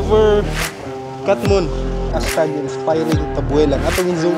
Discover Katmon. Hashtag inspiring Tabuelan. Atong in-zoom.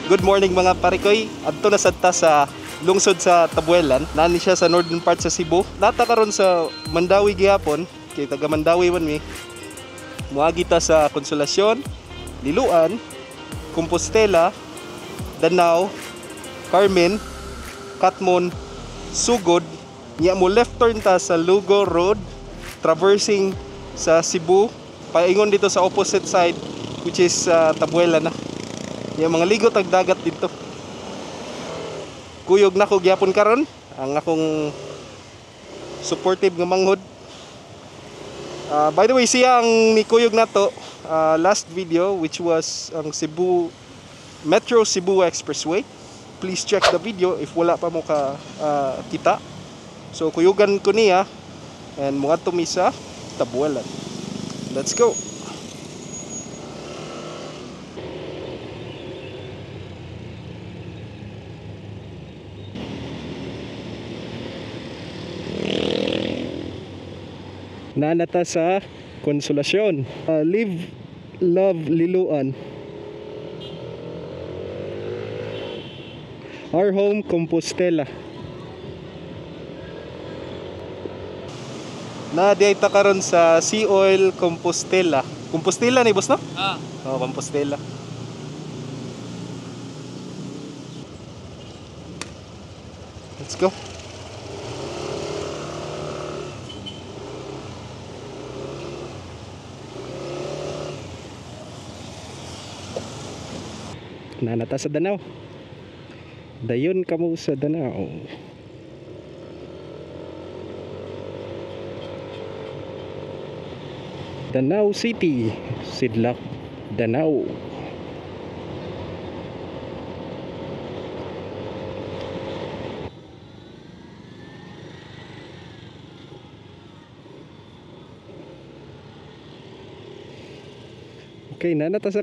Good morning mga parikoy. Adto na sadta sa lungsod sa Tabuelan. Nani siya sa northern part sa Cebu. Nata karon sa Mandawi gihapon. Kay taga Mandawi man mi. Muagi ta sa Konsolasyon, Liloan, Compostela, Danao, Carmen, Katmon, Sugod. Nya mo left turn ta sa Lugo Road, traversing sa Cebu, paingon dito sa opposite side which is Tabuelan na. Yung mga ligot ag dagat dito. Kuyog na ko gyapon karon ang akong supportive nga manghod. By the way, siya ang nikuyog na to last video, which was ang Metro Cebu Expressway. Please check the video if wala pa mo ka kita. So kuyugan ko niya and mga tumi sa Tabuelan. Let's go. Nanata sa Konsolasyon, Live Love Liloan, Our Home Compostela. Na di ay ta karon sa Sea Oil Compostela. Compostela ni boss no? Oh, Compostela. Let's go. Nanata sa Danao. Dayon kamo sa Danao. Danao City, Sidlak, Danao. Okay, nanata sa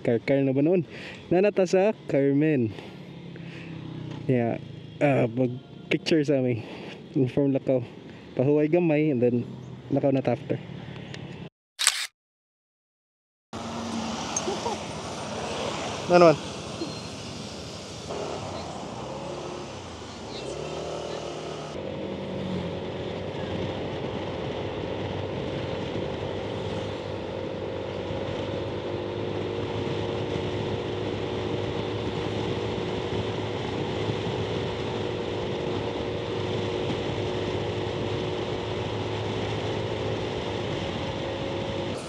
Karkar na ba noon? Nanata sa Carmen. Yeah, mag picture sa amin. Inform lakaw. Pahuway gamay and then lakaw na after. Ano man?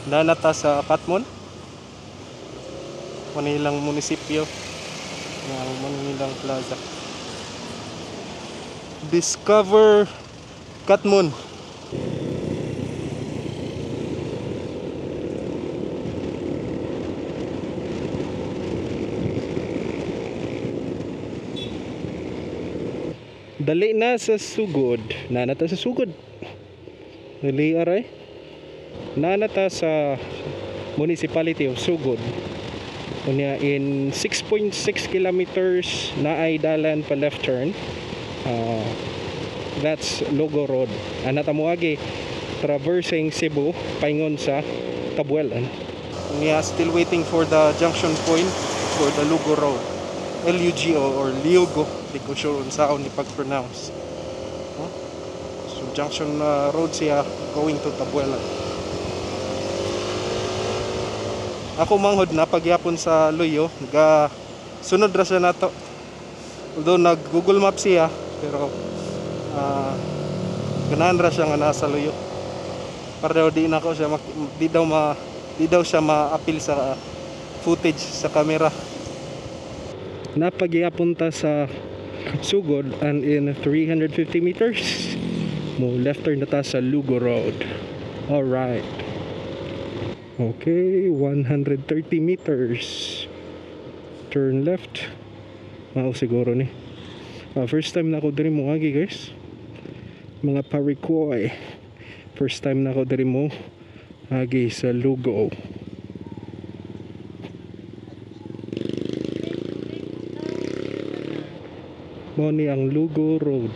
Nanata sa Katmon, Manilang munisipyo ng Manilang Plaza. Discover Katmon. Dali na sa Sugod. Nanata sa Sugod. Dali aray. Nanata sa Municipality of Sugod. Unya in 6.6 kilometers na ay dalan pa left turn. That's Lugo Road. Anata mo agi traversing Cebu paingon sa Tabuelan. Unya still waiting for the junction point for the Lugo Road. LUGO or Liugo, di ko sure unsaon ni pag-pronounce. So junction road siya going to Tabuelan. Ako manghod na pagyapon sa Luyo, sunod ra siya nato. Although nag Google Maps siya, pero ganahan ra siya nga nasa Luyo. Para daw di na ko siya di daw siya ma-appeal sa footage sa camera. Napagyapon ta sa Sugod and in 350 meters mo left turn na ta sa Lugo Road. All right. Okay, 130 meters turn left. Mao siguro ni first time na ako diri mo agi guys. Mga parikoy, first time na ako diri mo agi sa Lugo. Mo ni ang Lugo Road.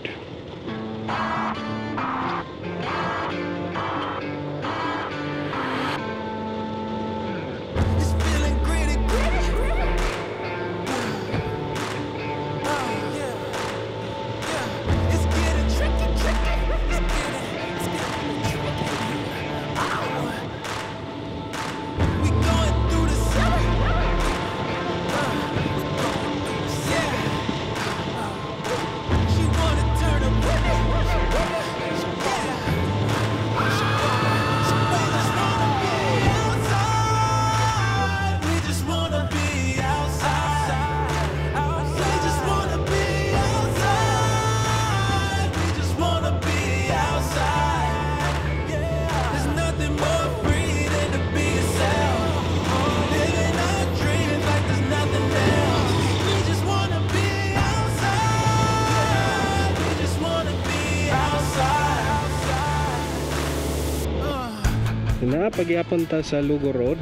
Na pagyapon ta sa Lugo Road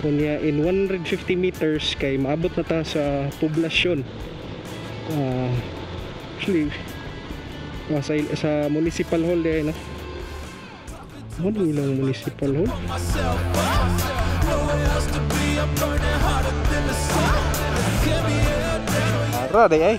kunya in 150 meters kay maabot na ta sa poblasyon, actually sa municipal hall na ano ilang municipal hall. Ara day ay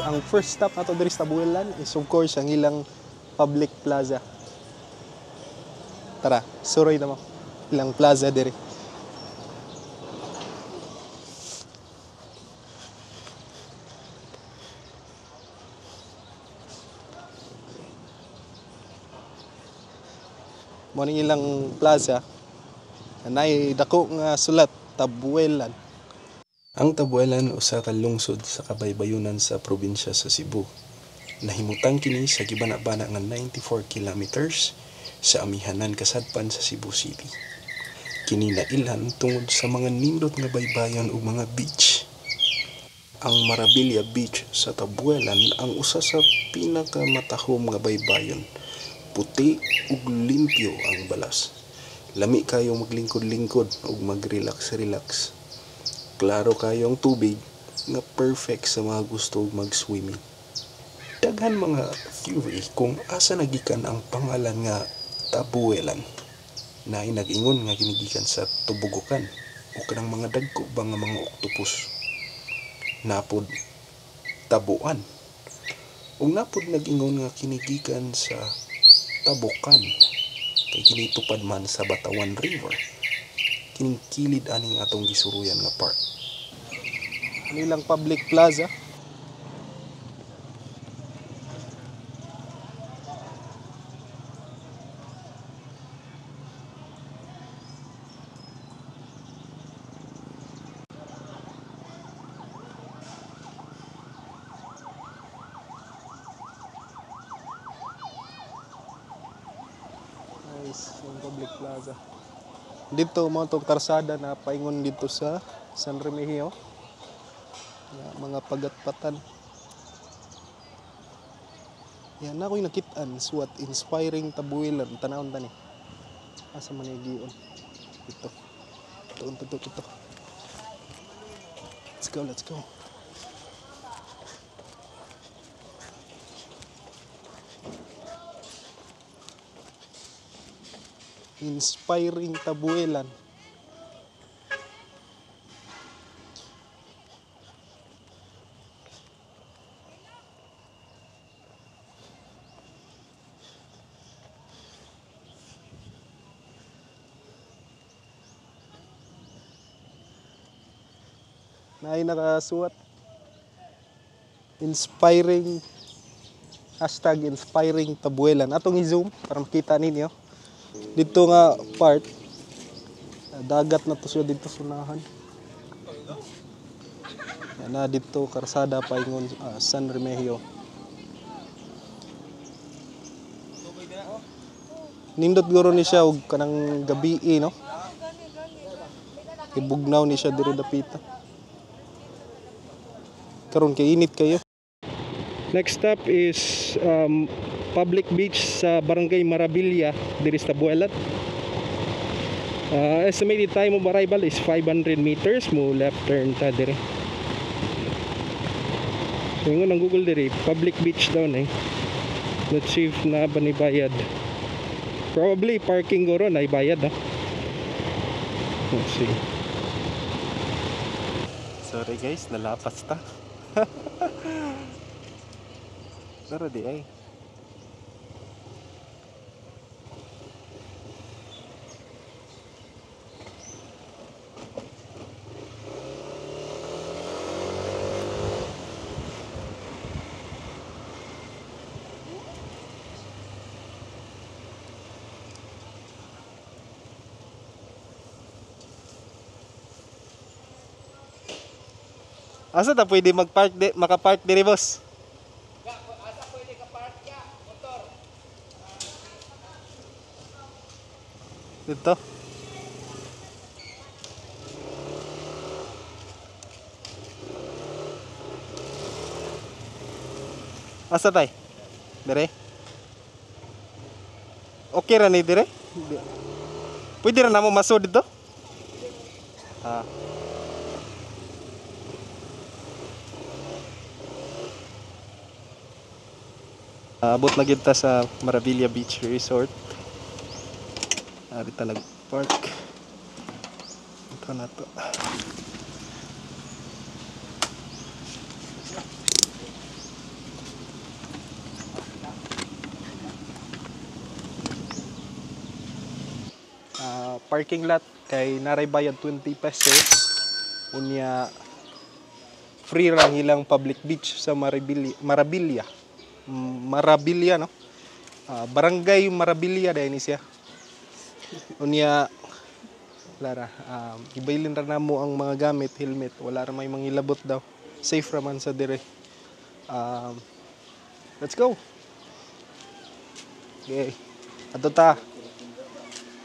ang first stop nato diri sa Tabuelan is of course ang ilang public plaza. Tara, suroy na mo ilang plaza diri. Mo ning ilang plaza nay dako nga sulat Tabuelan. Ang Tabuelan usa ka lungsod sa kabaybayonan sa probinsya sa Cebu. Nahimutang kini sa gibana-bana nga 94 kilometers sa amihanan kasadpan sa Cebu City. Kini nailhan tungod sa mga nindot nga baybayon ug mga beach. Ang Marabilia Beach sa Tabuelan ang usa sa pinakamatahom nga baybayon. Puti ug limpyo ang balas. Lami kayo maglingkod-lingkod ug mag-relax-relax. Klaro kayong tubig nga perfect sa mga gusto mag-swimming. Daghan mga theory kung asa nagikan ang pangalan nga Tabuelan. Na nag-ingon nga ginigikan sa tubugukan o kanang mga dagko ba nga mga octopus. Napod tabuan. Ug napod nag-ingon nga kinigikan sa tabukan kay kini tupad man sa Batawan River. Kining kilid aning atong gisuruyan nga park. Nilang public plaza. Nice, yung public plaza. Dito mo itong karsada na paingon dito sa San Remigio. Mga pagatpatan. Yan na ako'y nakitaan. Suwat inspiring Tabuelan. Tanawon tani. Asa man yung giyon. Ito. Ito. Let's go. Inspiring Tabuelan. Na ay nakasuwat. Inspiring Hashtag inspiring Tabuelan. Atong i-zoom para makita ninyo. Dito nga part, dagat na to siya dito sunahan. Yan na dito, karsada paingon San Remigio. Nindot guro ni siya og kanang gabi no. Ibugnaw ni siya diri dapita. Karon kay init kayo. Next stop is public beach sa Barangay Marabilia diri sa Tabuelan. Estimated time of arrival is 500 meters. Mo left turn ta diri. Ingon ang Google diri, public beach daw na not safe na banibayad. Probably parking guro na ibayad ha. Let's see. Sorry guys, nalapas ta. Pero di ay. Asa ta pwede mag-park maka-park diri boss? Asa pwede ka park ya, motor. Dito. Asa tay? Dire? Okay ra ni dire? Pwede ra namo masud dito? Ah. Abot na gid ta sa Marabilia Beach Resort. Dito nag-park. Ito na to. Parking lot kay naray bayad 20 pesos. Unya free ra hilang public beach sa Marabilia. Marabilia no. Barangay Marabilia dahil ni siya. Unya lara ibaylin ra namo ang mga gamit, helmet, wala ra may mangilabot daw. Safe ra man sa dire. Let's go. Okay. Ato ta.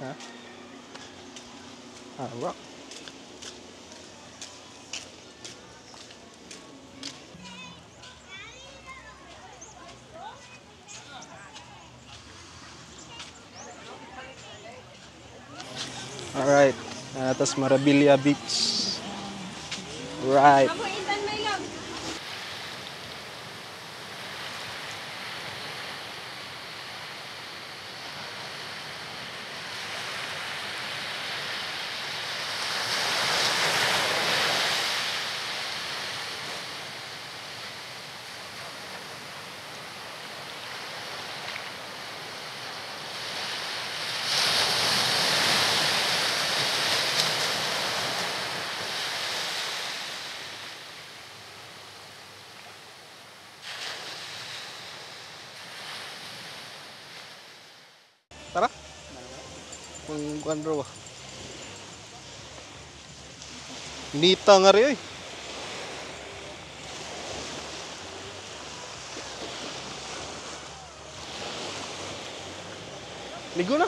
Ha? Rock. Alright, atas Marabilia Beach. Right. Tara. Kung kanro ba? Nita nga rin eh. Ligo na.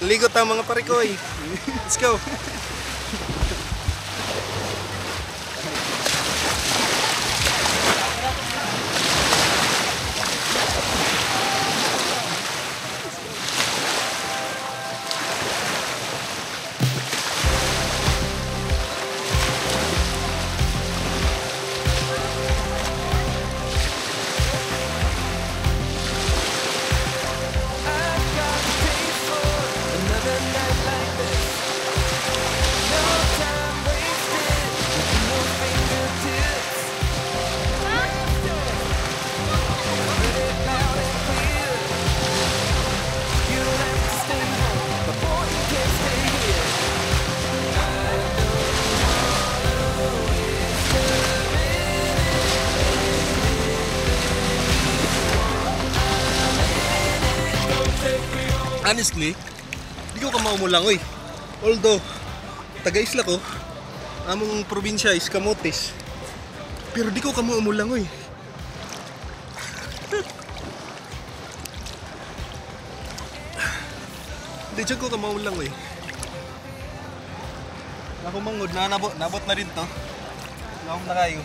Ligo ta mga parikoy. Let's go. Honestly, di ko ka maumulang oy. Although taga-isla ko, among probinsya is Camotes. Pero di ko ka maumulang oy. Di ko ka maumulang oy. Ako mangod na nabot na rin to. Naom na kayo.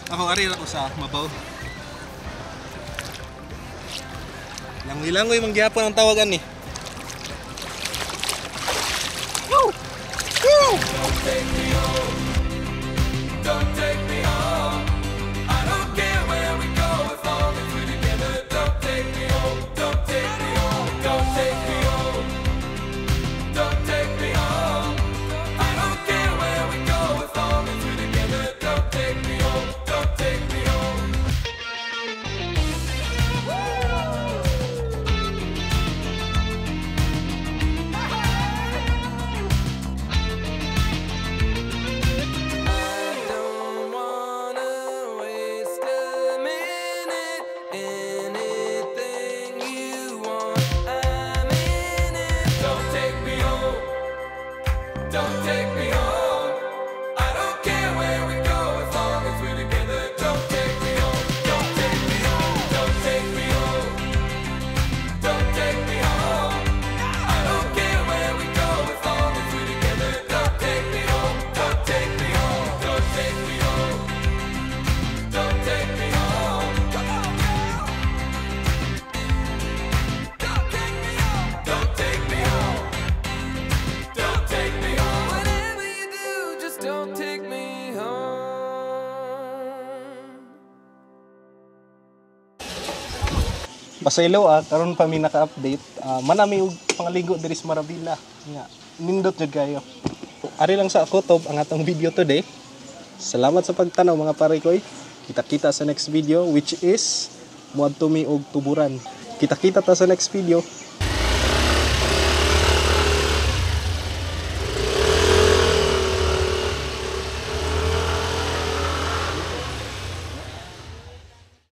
Ako ari ako sa Mabaw. Langoy-langoy manggihapon ang tawagan ni. Woo! Woo! Don't take me home. Don't take me home. I don't care where we go as long as we're together. Don't take me home. Don't take me home. Don't take me home. Don't take me home. I don't care where we go as long as we're together. Don't take me home. Don't take me home. I don't wanna waste a minute. Anything you want, I'm in it. Don't take me home. Don't take me home. I don't care where we go as long as we're together. Don't take me home. Don't take me home. Don't take me home. Don't take me home. I don't care where we go as long as we're together. Don't take me home. Don't take me home. Don't take me home. Don't take me home. Come on, girl. Don't take me home. Don't take me home. Don't take me home. Whatever you do, just don't take me home. Pasaylo karon pa mi naka-update. Manami og pangaligo diri sa Maravilla. Nga nindot jud kayo. Ari lang sa ako tob ang atong video today. Salamat sa pagtanaw mga pare koy. Kita-kita sa next video which is muadto mi og tuburan. Kita-kita ta sa next video.